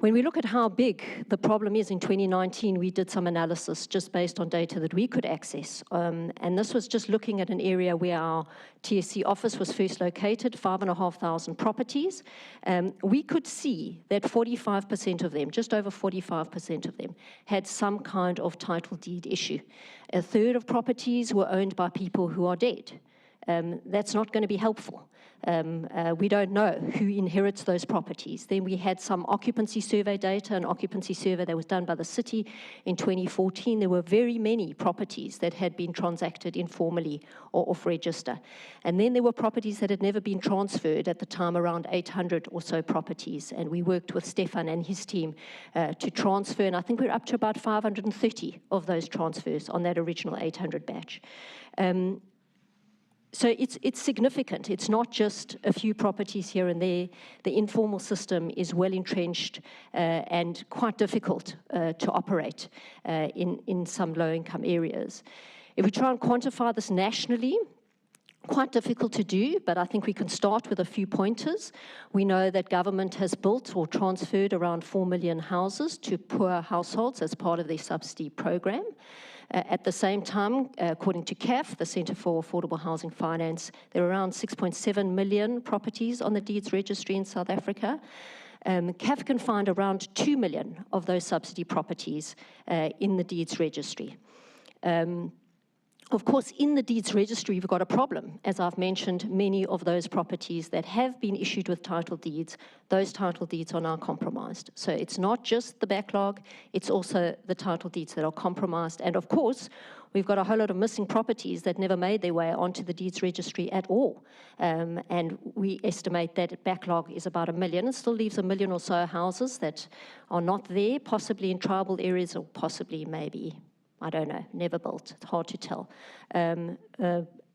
When we look at how big the problem is in 2019, we did some analysis just based on data that we could access. And this was just looking at an area where our TSC office was first located, 5,500 properties. We could see that 45% of them, just over 45% of them, had some kind of title deed issue. A third of properties were owned by people who are dead. That's not going to be helpful. We don't know who inherits those properties. Then we had some occupancy survey data, an occupancy survey that was done by the city in 2014. There were very many properties that had been transacted informally or off register. And then there were properties that had never been transferred at the time, around 800 or so properties. And we worked with Stefan and his team to transfer, and I think we're up to about 530 of those transfers on that original 800 batch. So it's significant. It's not just a few properties here and there. The informal system is well entrenched and quite difficult to operate in some low-income areas. If we try and quantify this nationally, quite difficult to do, but I think we can start with a few pointers. We know that government has built or transferred around 4 million houses to poor households as part of their subsidy program. At the same time, according to CAF, the Centre for Affordable Housing Finance, there are around 6.7 million properties on the deeds registry in South Africa. CAF can find around 2 million of those subsidy properties in the deeds registry. Of course, in the deeds registry, we've got a problem. As I've mentioned, many of those properties that have been issued with title deeds, those title deeds are now compromised. So it's not just the backlog, it's also the title deeds that are compromised. And of course, we've got a whole lot of missing properties that never made their way onto the deeds registry at all. And we estimate that backlog is about 1 million. It still leaves 1 million or so houses that are not there, possibly in tribal areas or possibly maybe, I don't know, never built. It's hard to tell.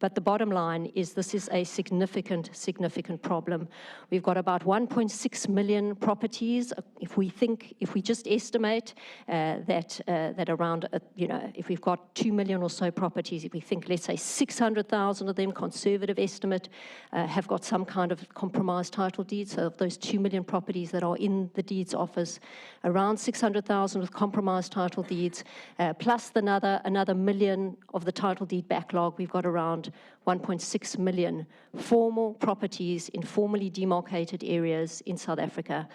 But the bottom line is this is a significant problem. We've got about 1.6 million properties. If we just estimate that around, if we've got 2 million or so properties, if we think, let's say 600,000 of them, conservative estimate, have got some kind of compromised title deed. So of those 2 million properties that are in the deeds office, around 600,000 with compromised title deeds, plus another million of the title deed backlog, we've got around 1.6 million formal properties in formally demarcated areas in South Africa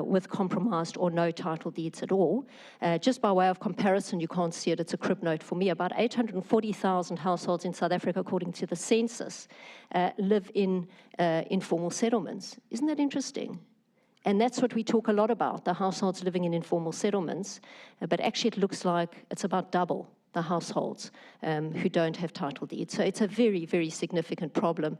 with compromised or no title deeds at all. Just by way of comparison, you can't see it, it's a crib note for me, about 840,000 households in South Africa, according to the census, live in informal settlements. Isn't that interesting? And that's what we talk a lot about, the households living in informal settlements, but actually it looks like it's about double the households who don't have title deeds. So it's a very significant problem.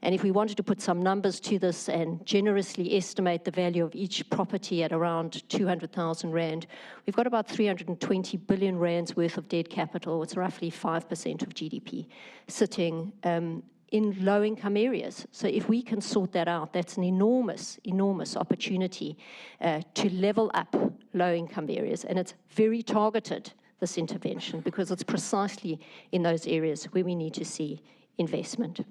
And if we wanted to put some numbers to this and generously estimate the value of each property at around 200,000 Rand, we've got about 320 billion Rands worth of dead capital. It's roughly 5% of GDP sitting in low-income areas. So if we can sort that out, that's an enormous opportunity to level up low-income areas. And it's very targeted, this intervention, because it's precisely in those areas where we need to see investment.